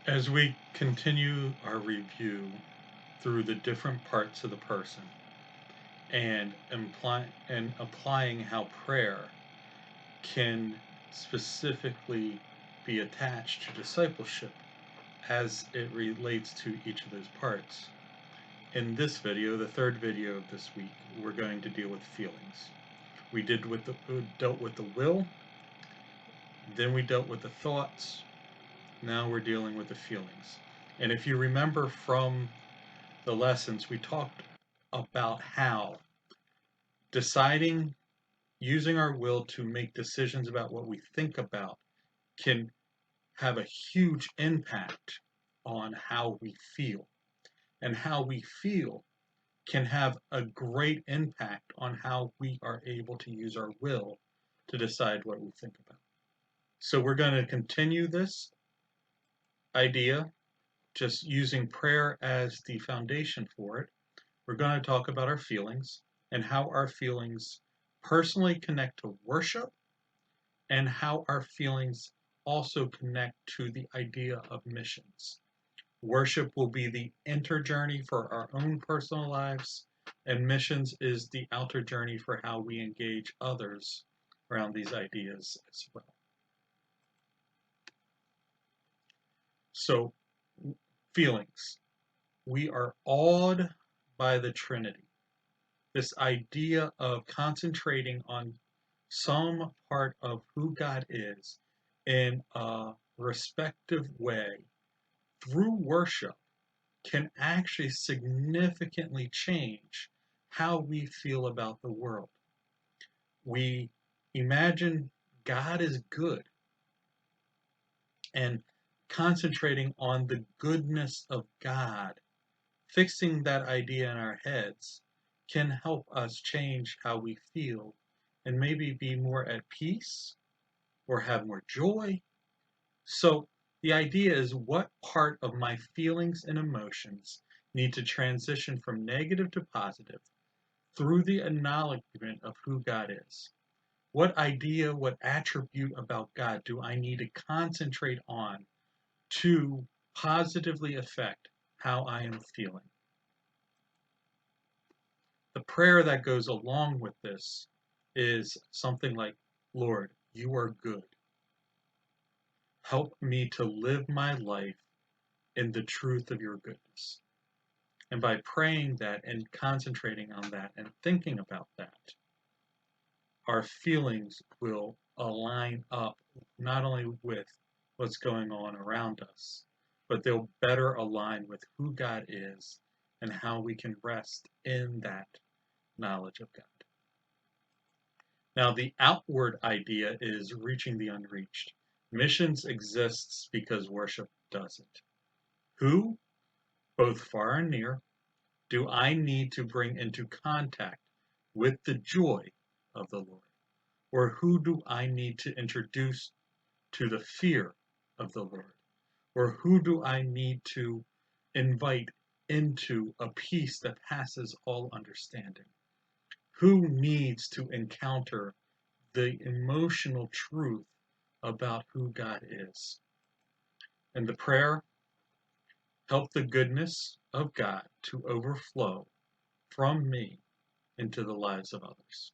As we continue our review through the different parts of the person and applying how prayer can specifically be attached to discipleship as it relates to each of those parts. In this video, the third video of this week, we're going to deal with feelings. We dealt with the will, then we dealt with the thoughts, now we're dealing with the feelings. And if you remember from the lessons, we talked about how using our will to make decisions about what we think about can have a huge impact on how we feel. And how we feel can have a great impact on how we are able to use our will to decide what we think about. So we're going to continue this idea, just using prayer as the foundation for it. We're going to talk about our feelings and how our feelings personally connect to worship and how our feelings also connect to the idea of missions. Worship will be the inner journey for our own personal lives, and missions is the outer journey for how we engage others around these ideas as well. So, feelings. We are awed by the Trinity. This idea of concentrating on some part of who God is in a respective way through worship can actually significantly change how we feel about the world. We imagine God is good, and concentrating on the goodness of God, fixing that idea in our heads, can help us change how we feel and maybe be more at peace or have more joy. So the idea is, what part of my feelings and emotions need to transition from negative to positive through the acknowledgement of who God is? What idea, what attribute about God do I need to concentrate on to positively affect how I am feeling? The prayer that goes along with this is something like, Lord, you are good. Help me to live my life in the truth of your goodness. And by praying that and concentrating on that and thinking about that, our feelings will align up not only with what's going on around us, but they'll better align with who God is and how we can rest in that knowledge of God. Now, the outward idea is reaching the unreached. Missions exists because worship doesn't. Who, both far and near, do I need to bring into contact with the joy of the Lord? Or who do I need to introduce to the fear of the Lord? Or who do I need to invite into a peace that passes all understanding? Who needs to encounter the emotional truth about who God is? And the prayer, help the goodness of God to overflow from me into the lives of others.